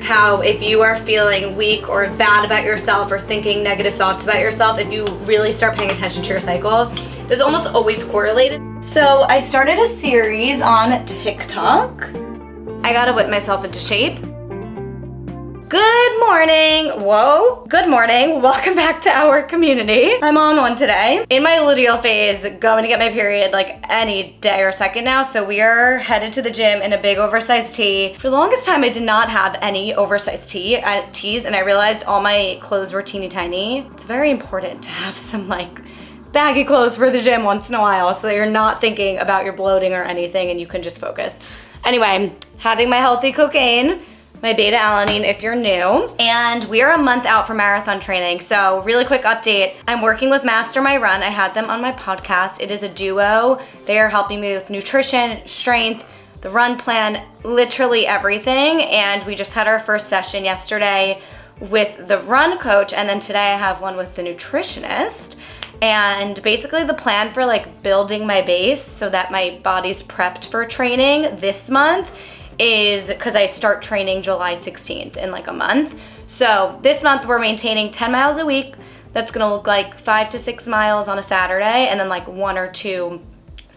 how if you are feeling weak or bad about yourself or thinking negative thoughts about yourself, if you really start paying attention to your cycle, it's almost always correlated. So I started a series on TikTok. I gotta whip myself into shape. Good morning. Whoa. Good morning. Welcome back to our community. I'm on one today. In my luteal phase, going to get my period like any day or second now. So we are headed to the gym in a big oversized tee. For the longest time, I did not have any oversized tees, and I realized all my clothes were teeny tiny. It's very important to have some like baggy clothes for the gym once in a while so that you're not thinking about your bloating or anything and you can just focus. Anyway, I'm having my healthy cocaine, my beta-alanine if you're new, and we are a month out from marathon training. So really quick update, I'm working with Master My Run. I had them on my podcast. It is a duo. They are helping me with nutrition, strength, the run plan, literally everything. And we just had our first session yesterday with the run coach, and then today I have one with the nutritionist. And basically the plan for like building my base so that my body's prepped for training this month is because I start training July 16th in like a month. So this month we're maintaining 10 miles a week. That's gonna look like 5 to 6 miles on a Saturday and then like 1 or 2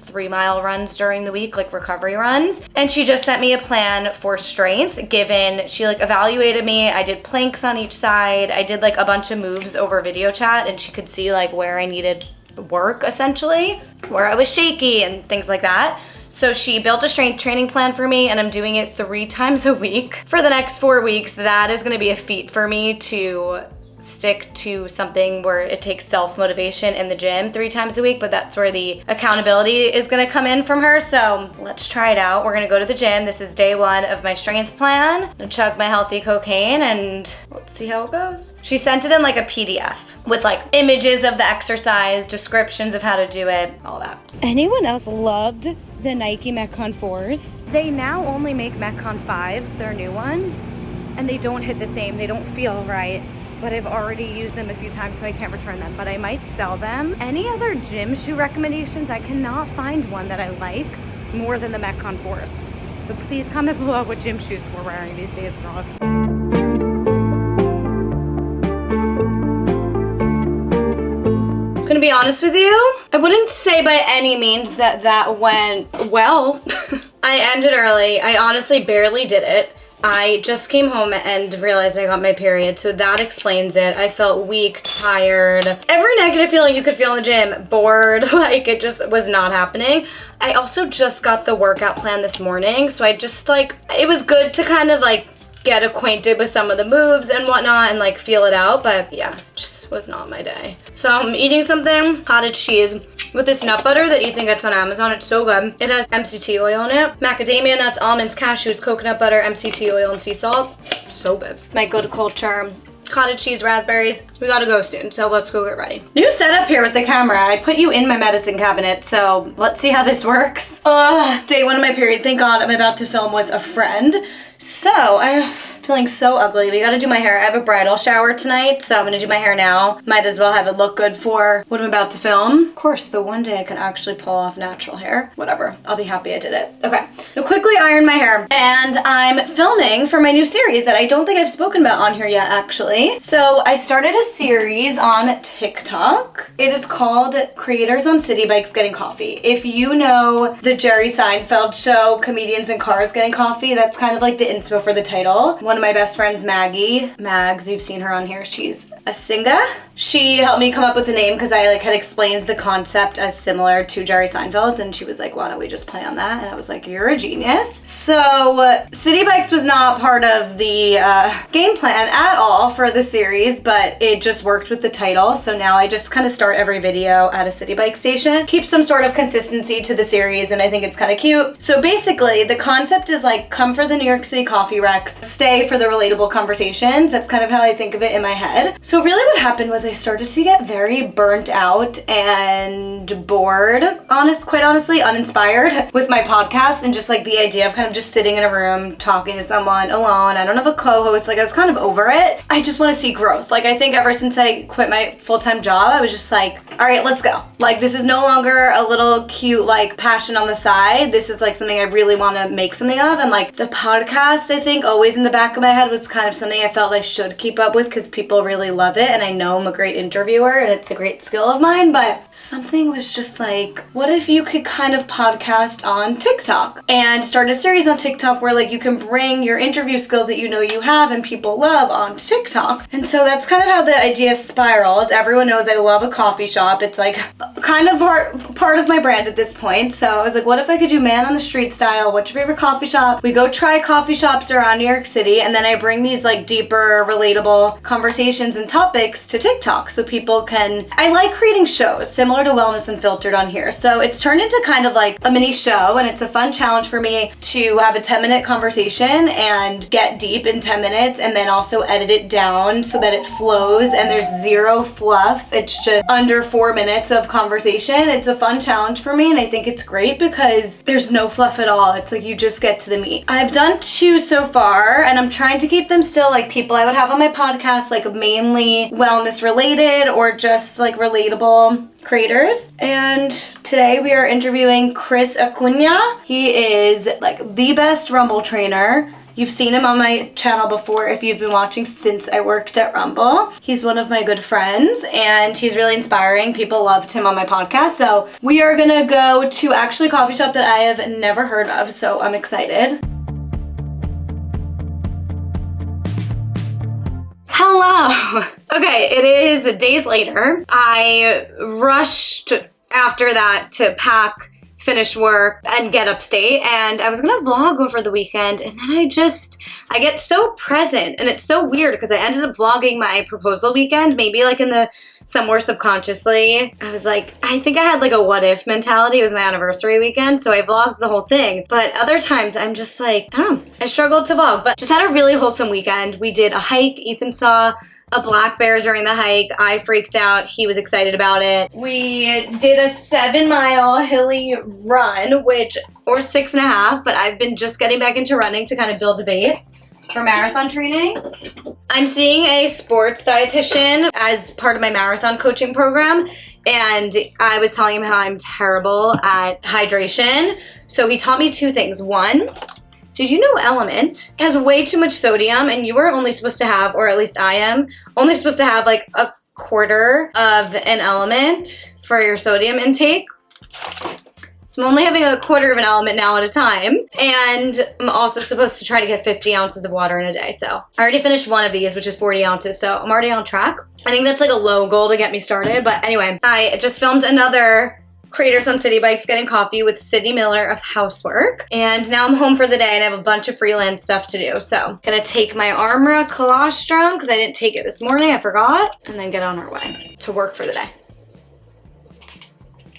3-mile runs during the week, like recovery runs. And she just sent me a plan for strength, given she like evaluated me. I did planks on each side. I did like a bunch of moves over video chat and she could see like where I needed work essentially, where I was shaky and things like that. So she built a strength training plan for me and I'm doing it 3 times a week for the next 4 weeks. That is gonna be a feat for me to stick to something where it takes self-motivation in the gym 3 times a week, but that's where the accountability is gonna come in from her. So let's try it out. We're gonna go to the gym. This is day 1 of my strength plan. I'm gonna chug my healthy cocaine and let's see how it goes. She sent it in like a PDF with like images of the exercise, descriptions of how to do it, all that. Anyone else loved the Nike Metcon 4s? They now only make Metcon 5s, their new ones, and they don't hit the same. They don't feel right. But I've already used them a few times, so I can't return them, but I might sell them. Any other gym shoe recommendations? I cannot find one that I like more than the Metcon 4s. So please comment below what gym shoes we're wearing these days, girls. Gonna be honest with you, I wouldn't say by any means that went well. I ended early. I honestly barely did it. I just came home and realized I got my period, so that explains it. I felt weak, tired, every negative feeling you could feel in the gym, bored, like it just was not happening. I also just got the workout plan this morning, so I just like, it was good to kind of like get acquainted with some of the moves and whatnot and like feel it out, but yeah, just was not my day. So I'm eating something, cottage cheese with this nut butter that Ethan gets on Amazon. It's so good. It has MCT oil in it, macadamia nuts, almonds, cashews, coconut butter, MCT oil, and sea salt. So good. My good culture. Cottage cheese, raspberries. We gotta go soon, so let's go get ready. New setup here with the camera. I put you in my medicine cabinet, so let's see how this works. Day 1 of my period. Thank God I'm about to film with a friend. So I'm feeling so ugly. We gotta do my hair. I have a bridal shower tonight, so I'm gonna do my hair now. Might as well have it look good for what I'm about to film. Of course, the one day I can actually pull off natural hair. Whatever, I'll be happy I did it. Okay, now quickly iron my hair. And I'm filming for my new series that I don't think I've spoken about on here yet, actually. So I started a series on TikTok. It is called Creators on City Bikes Getting Coffee. If you know the Jerry Seinfeld show, Comedians in Cars Getting Coffee, that's kind of like the inspo for the title. One of my best friends, Maggie, Mags, you've seen her on here, she's a singer. She helped me come up with the name because I like had explained the concept as similar to Jerry Seinfeld, and she was like, why don't we just play on that? And I was like, you're a genius. So City Bikes was not part of the game plan at all for the series, but it just worked with the title. So now I just kind of start every video at a city bike station, keep some sort of consistency to the series, and I think it's kind of cute. So basically the concept is like, come for the New York City coffee wrecks, stay for the relatable conversations. That's kind of how I think of it in my head. So So really what happened was I started to get very burnt out and bored, quite honestly, uninspired with my podcast and just like the idea of kind of just sitting in a room talking to someone alone. I don't have a co-host. Like I was kind of over it. I just want to see growth. Like I think ever since I quit my full-time job, I was just like, all right, let's go. Like this is no longer a little cute like passion on the side. This is like something I really want to make something of. And like the podcast, I think always in the back of my head was kind of something I felt I should keep up with because people really love it. And I know I'm a great interviewer and it's a great skill of mine, but something was just like, what if you could kind of podcast on TikTok and start a series on TikTok where like you can bring your interview skills that you know you have and people love on TikTok. And so that's kind of how the idea spiraled. Everyone knows I love a coffee shop. It's like kind of part of my brand at this point. So I was like, what if I could do man on the street style? What's your favorite coffee shop? We go try coffee shops around New York City, and then I bring these like deeper, relatable conversations and topics to TikTok so people can, I like creating shows similar to Wellness Unfiltered on here. So it's turned into kind of like a mini show, and it's a fun challenge for me to have a 10-minute conversation and get deep in 10 minutes and then also edit it down so that it flows and there's zero fluff. It's just under 4 minutes of conversation. It's a fun challenge for me, and I think it's great because there's no fluff at all. It's like you just get to the meat. I've done 2 so far, and I'm trying to keep them still like people I would have on my podcast, like mainly wellness related or just like relatable creators. And today we are interviewing Chris Acuna. He is like the best Rumble trainer. You've seen him on my channel before if you've been watching since I worked at Rumble. He's one of my good friends and he's really inspiring. People loved him on my podcast. So we are gonna go to actually a coffee shop that I have never heard of, so I'm excited. Hello. Okay, it is days later. I rushed after that to pack, finish work, and get upstate, and I was gonna vlog over the weekend, and then I get so present, and it's so weird because I ended up vlogging my proposal weekend, maybe like in the somewhere subconsciously. I was like, I think I had like a what if mentality. It was my anniversary weekend, so I vlogged the whole thing. But other times I'm just like, I don't know, I struggled to vlog, but just had a really wholesome weekend. We did a hike. Ethan saw a black bear during the hike. I freaked out. He was excited about it. We did a 7-mile hilly run, or 6.5, but I've been just getting back into running to kind of build a base for marathon training. I'm seeing a sports dietitian as part of my marathon coaching program, and I was telling him how I'm terrible at hydration. So he taught me 2 things. One, did you know Element has way too much sodium, and you are only supposed to have, or at least I am, only supposed to have like a quarter of an element for your sodium intake. So I'm only having a quarter of an element now at a time. And I'm also supposed to try to get 50 ounces of water in a day. So I already finished one of these, which is 40 ounces. So I'm already on track. I think that's like a low goal to get me started. But anyway, I just filmed another Creators on City Bikes Getting Coffee with Sydney Miller of Housework. And now I'm home for the day and I have a bunch of freelance stuff to do. So I'm gonna take my Armra colostrum because I didn't take it this morning, I forgot, and then get on our way to work for the day.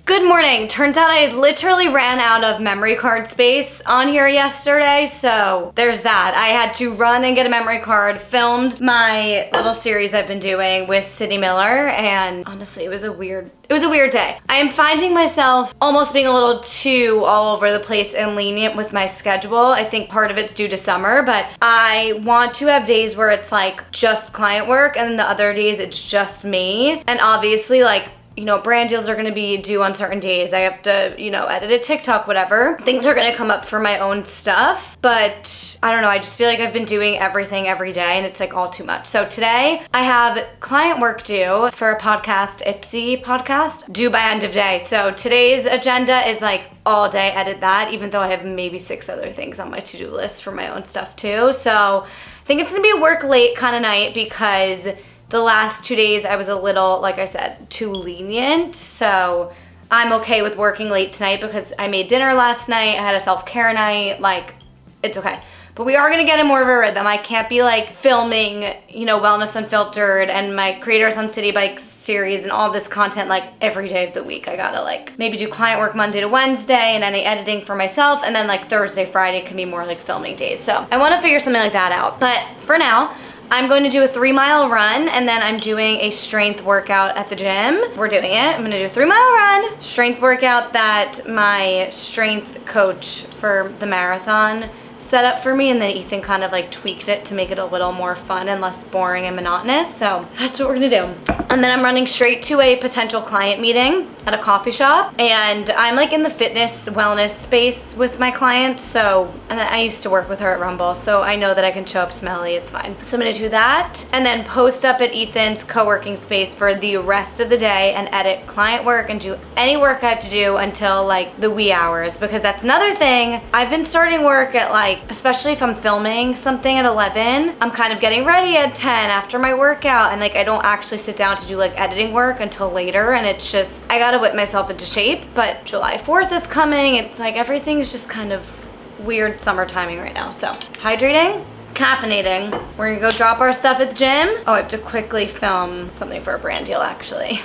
Good morning. Turns out I literally ran out of memory card space on here yesterday, so there's that. I had to run and get a memory card, filmed my little series I've been doing with Sydney Miller, and honestly, it was a weird day. I am finding myself almost being a little too all over the place and lenient with my schedule. I think part of it's due to summer, but I want to have days where it's like just client work and then the other days it's just me. And obviously like, you know, brand deals are gonna be due on certain days. I have to, you know, edit a TikTok, whatever. Things are gonna come up for my own stuff, but I don't know, I just feel like I've been doing everything every day and it's like all too much. So today I have client work due for a podcast, Ipsy podcast, due by end of day. So today's agenda is like all day edit that, even though I have maybe 6 other things on my to-do list for my own stuff too. So I think it's gonna be a work late kind of night because the last 2 days I was a little, like I said, too lenient. So I'm okay with working late tonight because I made dinner last night. I had a self-care night. Like, it's okay. But we are gonna get in more of a rhythm. I can't be like filming, you know, Wellness Unfiltered and my Creators on City Bikes series and all this content like every day of the week. I gotta like maybe do client work Monday to Wednesday and any editing for myself, and then like Thursday, Friday can be more like filming days. So I wanna figure something like that out. But for now, I'm going to do a 3-mile run, and then I'm doing a strength workout at the gym. We're doing it. I'm gonna do a 3-mile run, strength workout that my strength coach for the marathon set up for me, and then Ethan kind of like tweaked it to make it a little more fun and less boring and monotonous. So that's what we're gonna do. And then I'm running straight to a potential client meeting at a coffee shop, and I'm like in the fitness wellness space with my clients. So, and I used to work with her at Rumble, so I know that I can show up smelly, it's fine. So I'm gonna do that and then post up at Ethan's co-working space for the rest of the day and edit client work and do any work I have to do until like the wee hours, because that's another thing. I've been starting work at like, especially if I'm filming something at 11, I'm kind of getting ready at 10 after my workout, and like I don't actually sit down to do like editing work until later, and it's just, I gotta whip myself into shape. But July 4th is coming. It's like everything's just kind of weird summer timing right now. So hydrating, caffeinating. We're gonna go drop our stuff at the gym. Oh, I have to quickly film something for a brand deal actually.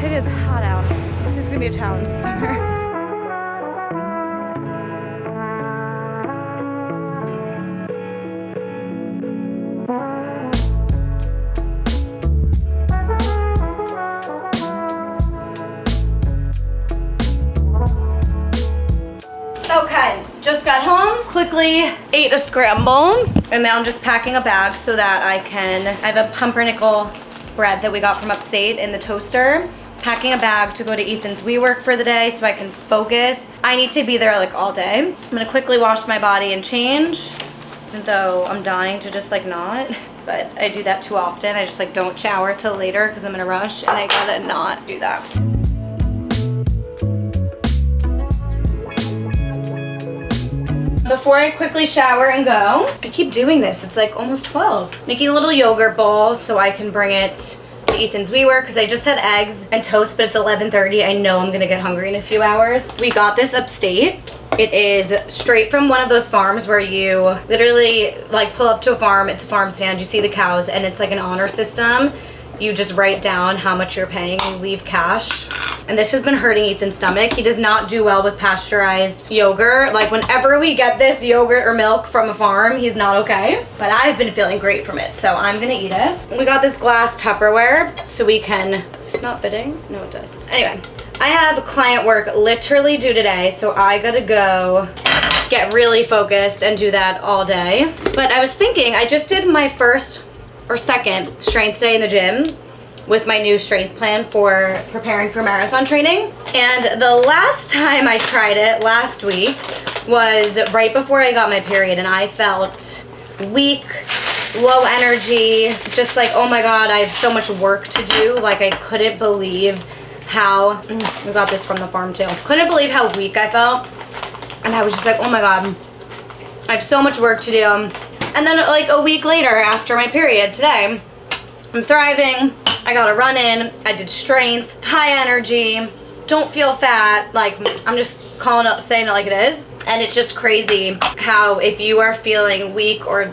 It is hot out. This is gonna be a challenge this summer. Okay, just got home, quickly ate a scramble, and now I'm just packing a bag so that I have a pumpernickel bread that we got from Upstate in the toaster. Packing a bag to go to Ethan's WeWork for the day so I can focus. I need to be there like all day. I'm gonna quickly wash my body and change, even though I'm dying to just like not, but I do that too often. I just like don't shower till later because I'm in a rush, and I gotta not do that. Before I quickly shower and go, I keep doing this, it's like almost 12. Making a little yogurt bowl so I can bring it to Ethan's WeWork, because I just had eggs and toast, but it's 11:30. I know I'm gonna get hungry in a few hours. We got this Upstate. It is straight from one of those farms where you literally like pull up to a farm, it's a farm stand, you see the cows, and it's like an honor system. You just write down how much you're paying and leave cash. And this has been hurting Ethan's stomach. He does not do well with pasteurized yogurt. Like whenever we get this yogurt or milk from a farm, he's not okay. But I've been feeling great from it, so I'm gonna eat it. We got this glass Tupperware so we can, is this not fitting? No, it does. Anyway, I have client work literally due today, so I gotta go get really focused and do that all day. But I was thinking, I just did my first or second strength day in the gym with my new strength plan for preparing for marathon training. And the last time I tried it last week was right before I got my period, and I felt weak, low energy, just like, oh my God, I have so much work to do. Like I couldn't believe how, we got this from the farm too. Couldn't believe how weak I felt. And I was just like, oh my God, I have so much work to do. And then like a week later after my period today, I'm thriving. I got a run in, I did strength, high energy, don't feel fat. Like I'm just calling up, saying it like it is. And it's just crazy how if you are feeling weak or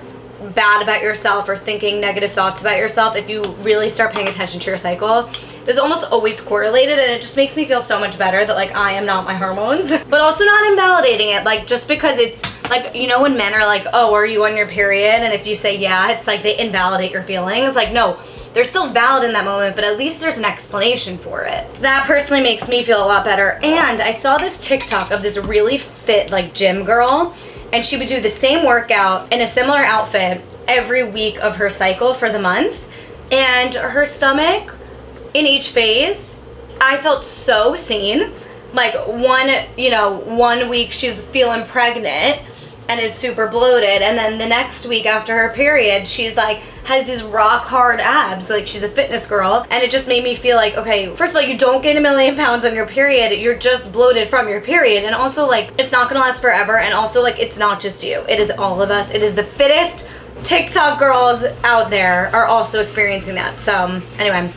bad about yourself or thinking negative thoughts about yourself, if you really start paying attention to your cycle, it's almost always correlated, and it just makes me feel so much better that like I am not my hormones, but also not invalidating it. Like just because it's like, you know, when men are like, oh, are you on your period? And if you say yeah, it's like they invalidate your feelings. Like no, they're still valid in that moment, but at least there's an explanation for it. That personally makes me feel a lot better. And I saw this TikTok of this really fit like gym girl, and she would do the same workout in a similar outfit every week of her cycle for the month. And her stomach in each phase, I felt so seen. Like one week she's feeling pregnant and is super bloated, and then the next week after her period, she's like, has these rock hard abs, like she's a fitness girl. And it just made me feel like, okay, first of all, you don't gain 1,000,000 pounds on your period, you're just bloated from your period. And also like, it's not gonna last forever, and also like, it's not just you, it is all of us. It is the fittest TikTok girls out there are also experiencing that. So anyway,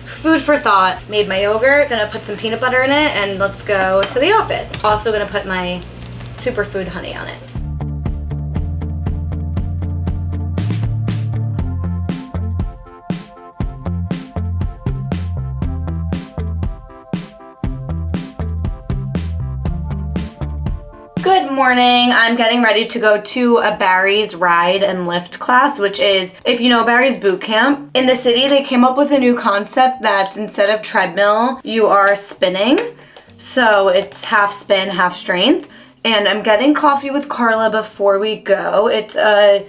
food for thought. Made my yogurt, gonna put some peanut butter in it, and let's go to the office. Also gonna put my superfood honey on it. Good morning. I'm getting ready to go to a Barry's ride and lift class, which is, if you know Barry's boot camp, in the city they came up with a new concept that's instead of treadmill, you are spinning. So it's half spin, half strength. And I'm getting coffee with Carla before we go. It's a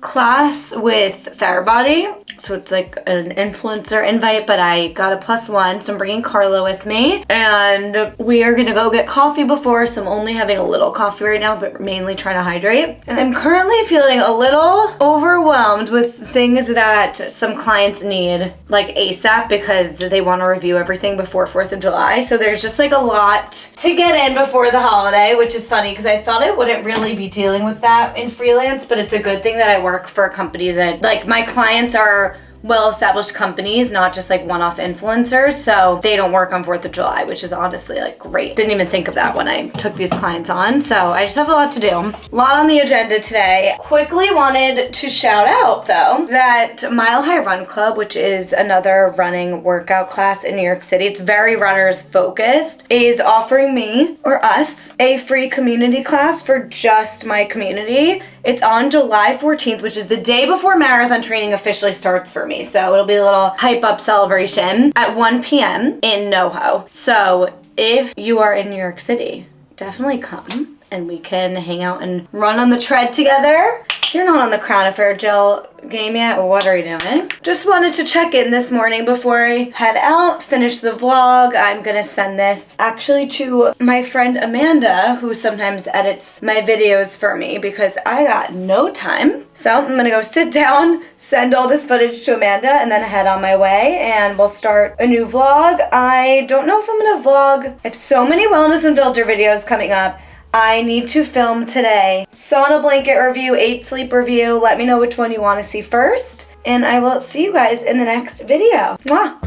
class with Therabody, so it's like an influencer invite, but I got a +1, so I'm bringing Carla with me, and we are gonna go get coffee before, so I'm only having a little coffee right now, but mainly trying to hydrate. And I'm currently feeling a little overwhelmed with things that some clients need like ASAP because they want to review everything before 4th of July, so there's just like a lot to get in before the holiday, which is funny because I thought I wouldn't really be dealing with that in freelance, but it's a good thing that I work for companies that, like, my clients are well-established companies, not just like one-off influencers, so they don't work on 4th of July, which is honestly like great. Didn't even think of that when I took these clients on, so I just have a lot to do. A lot on the agenda today. Quickly wanted to shout out though that Mile High Run Club, which is another running workout class in New York City, it's very runners focused, is offering me, or us, a free community class for just my community. It's on July 14th, which is the day before marathon training officially starts for me. So it'll be a little hype up celebration at 1 p.m. in NoHo. So if you are in New York City, definitely come and we can hang out and run on the tread together. If you're not on the Crown Affair Gel game yet, what are you doing? Just wanted to check in this morning before I head out, finish the vlog. I'm gonna send this actually to my friend Amanda, who sometimes edits my videos for me because I got no time. So I'm gonna go sit down, send all this footage to Amanda, and then head on my way, and we'll start a new vlog. I don't know if I'm gonna vlog. I have so many wellness and filter videos coming up. I need to film today. Sauna blanket review, 8 sleep review. Let me know which one you want to see first, and I will see you guys in the next video. Mwah!